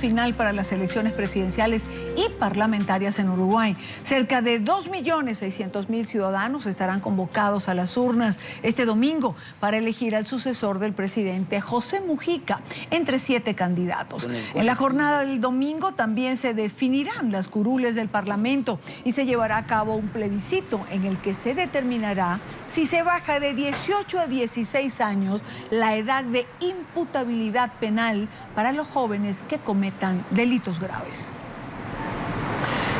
final para las elecciones presidenciales y parlamentarias en Uruguay. Cerca de 2.600.000 ciudadanos estarán convocados a las urnas este domingo para elegir al sucesor del presidente José Mujica, entre 7 candidatos. En la jornada del domingo también se definirán las curules del Parlamento y se llevará a cabo un plebiscito en el que se determinará si se baja de 18 a 16 años la edad de imputabilidad penal para los jóvenes que cometan delitos graves.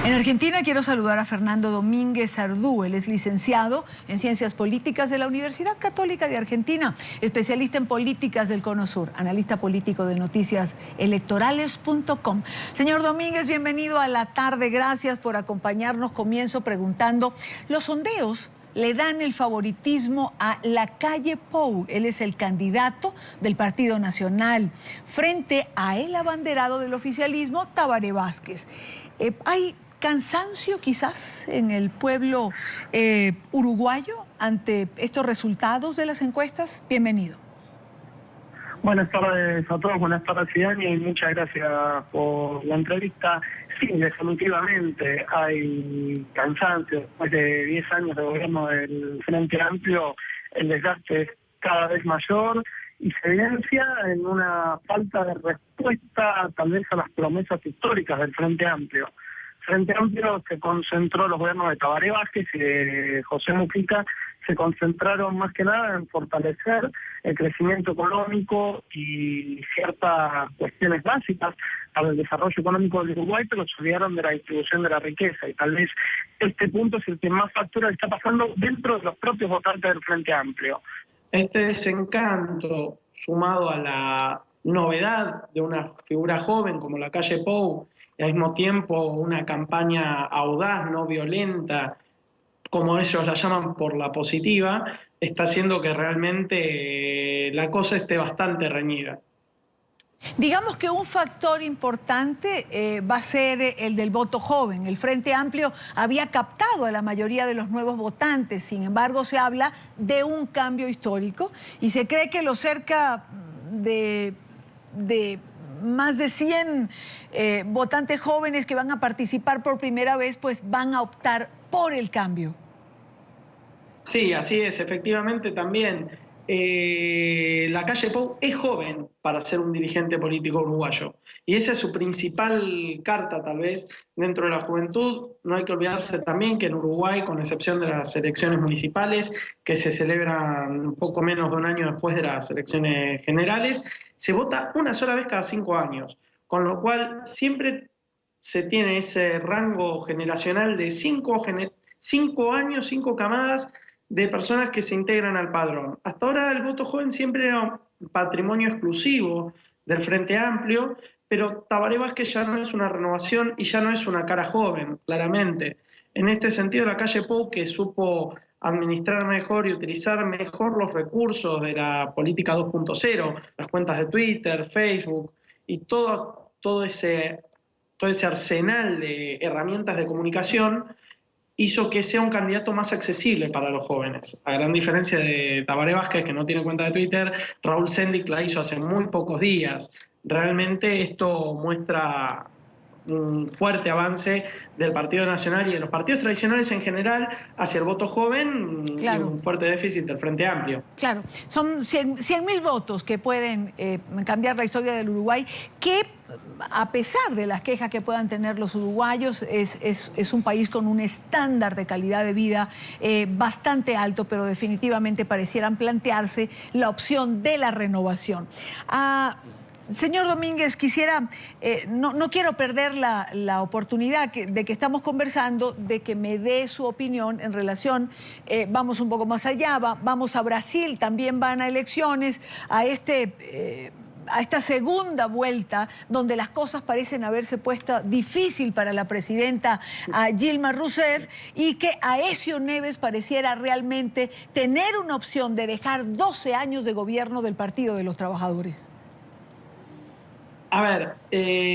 En Argentina quiero saludar a Fernando Domínguez Ardú. Él es licenciado en Ciencias Políticas de la Universidad Católica de Argentina, especialista en políticas del Cono Sur, analista político de noticiaselectorales.com. Señor Domínguez, bienvenido a la tarde. Gracias por acompañarnos. Comienzo preguntando, los sondeos le dan el favoritismo a Lacalle Pou. Él es el candidato del Partido Nacional frente a el abanderado del oficialismo, Tabaré Vázquez. ¿Hay cansancio quizás en el pueblo uruguayo ante estos resultados de las encuestas? Bienvenido. Buenas tardes a todos, buenas tardes Iván, y muchas gracias por la entrevista. Sí, definitivamente hay cansancio. Después de 10 años de gobierno del Frente Amplio, el desgaste es cada vez mayor y se evidencia en una falta de respuesta tal vez a las promesas históricas del Frente Amplio. Frente Amplio se concentró, los gobiernos de Tabaré Vázquez y de José Mujica se concentraron más que nada en fortalecer el crecimiento económico y ciertas cuestiones básicas para el desarrollo económico del Uruguay, pero se olvidaron de la distribución de la riqueza. Y tal vez este punto es el que más factura está pasando dentro de los propios votantes del Frente Amplio. Este desencanto, sumado a la novedad de una figura joven como Lacalle Pou, y al mismo tiempo una campaña audaz, no violenta, como ellos la llaman, por la positiva, está haciendo que realmente la cosa esté bastante reñida. Digamos que un factor importante va a ser el del voto joven. El Frente Amplio había captado a la mayoría de los nuevos votantes, sin embargo se habla de un cambio histórico y se cree que los cerca de más de 100 votantes jóvenes que van a participar por primera vez, pues van a optar por el cambio. Sí, así es, efectivamente también. Lacalle Pou es joven para ser un dirigente político uruguayo y esa es su principal carta tal vez dentro de la juventud. No hay que olvidarse también que en Uruguay, con excepción de las elecciones municipales que se celebran un poco menos de un año después de las elecciones generales, se vota una sola vez cada 5 años, con lo cual siempre se tiene ese rango generacional de 5 años, 5 camadas de personas que se integran al padrón. Hasta ahora el voto joven siempre era un patrimonio exclusivo del Frente Amplio, pero Tabaré Vázquez ya no es una renovación y ya no es una cara joven, claramente. En este sentido, Lacalle Pou, que supo administrar mejor y utilizar mejor los recursos de la política 2.0, las cuentas de Twitter, Facebook y todo ese arsenal de herramientas de comunicación, hizo que sea un candidato más accesible para los jóvenes. A gran diferencia de Tabaré Vázquez, que no tiene cuenta de Twitter, Raúl Sendic la hizo hace muy pocos días. Realmente esto muestra un fuerte avance del Partido Nacional y de los partidos tradicionales en general hacia el voto joven. Claro. Y un fuerte déficit del Frente Amplio. Claro, son 100.000 votos que pueden cambiar la historia del Uruguay, que a pesar de las quejas que puedan tener los uruguayos, es un país con un estándar de calidad de vida bastante alto, pero definitivamente parecieran plantearse la opción de la renovación. Señor Domínguez, quisiera, no quiero perder la oportunidad de que estamos conversando, de que me dé su opinión en relación, vamos un poco más allá, vamos a Brasil, también van a elecciones, a esta segunda vuelta, donde las cosas parecen haberse puesto difícil para la presidenta Dilma Rousseff, y que Aécio Neves pareciera realmente tener una opción de dejar 12 años de gobierno del Partido de los Trabajadores. A ver,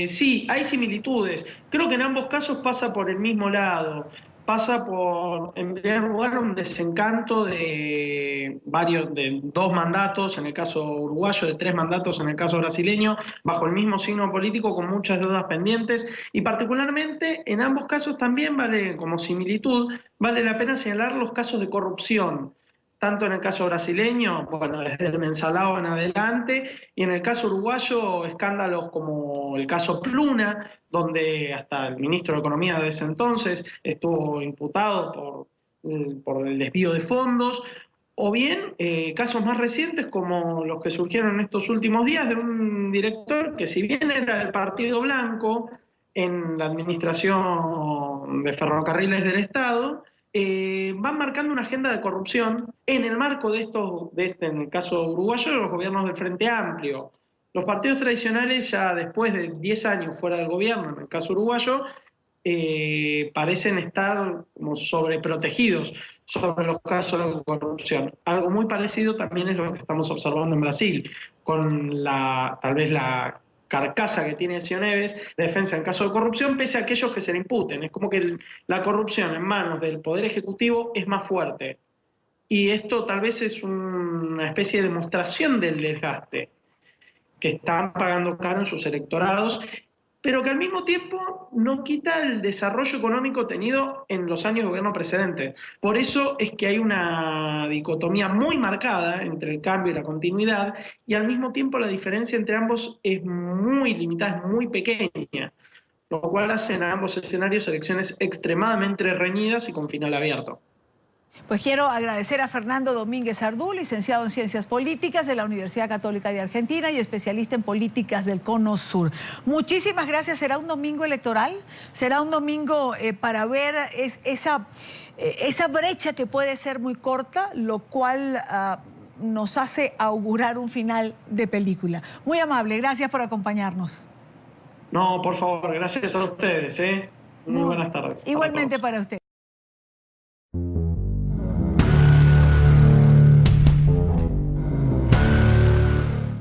sí, hay similitudes. Creo que en ambos casos pasa por el mismo lado. pasa por, en primer lugar, un desencanto de dos mandatos, en el caso uruguayo, de 3 mandatos en el caso brasileño, bajo el mismo signo político, con muchas deudas pendientes, y particularmente en ambos casos también vale, como similitud, vale la pena señalar los casos de corrupción, tanto en el caso brasileño, bueno, desde el mensalao en adelante, y en el caso uruguayo, escándalos como el caso Pluna, donde hasta el ministro de Economía de ese entonces estuvo imputado por el desvío de fondos, o bien casos más recientes como los que surgieron en estos últimos días de un director que, si bien era del Partido Blanco en la administración de ferrocarriles del Estado, van marcando una agenda de corrupción en el marco de en el caso uruguayo, de los gobiernos del Frente Amplio. Los partidos tradicionales, ya después de 10 años fuera del gobierno, en el caso uruguayo, parecen estar como sobreprotegidos sobre los casos de corrupción. Algo muy parecido también es lo que estamos observando en Brasil, con tal vez la carcasa que tiene Sioneves, defensa en caso de corrupción, pese a aquellos que se le imputen. Es como que la corrupción en manos del Poder Ejecutivo es más fuerte. Y esto tal vez es una especie de demostración del desgaste que están pagando caro en sus electorados, pero que al mismo tiempo no quita el desarrollo económico tenido en los años de gobierno precedente. Por eso es que hay una dicotomía muy marcada entre el cambio y la continuidad, y al mismo tiempo la diferencia entre ambos es muy limitada, es muy pequeña, lo cual hace en ambos escenarios elecciones extremadamente reñidas y con final abierto. Pues quiero agradecer a Fernando Domínguez Ardú, licenciado en Ciencias Políticas de la Universidad Católica de Argentina y especialista en políticas del Cono Sur. Muchísimas gracias. ¿Será un domingo electoral? ¿Será un domingo para ver esa brecha que puede ser muy corta, lo cual nos hace augurar un final de película? Muy amable, gracias por acompañarnos. No, por favor, gracias a ustedes. Muy buenas tardes. Igualmente para usted.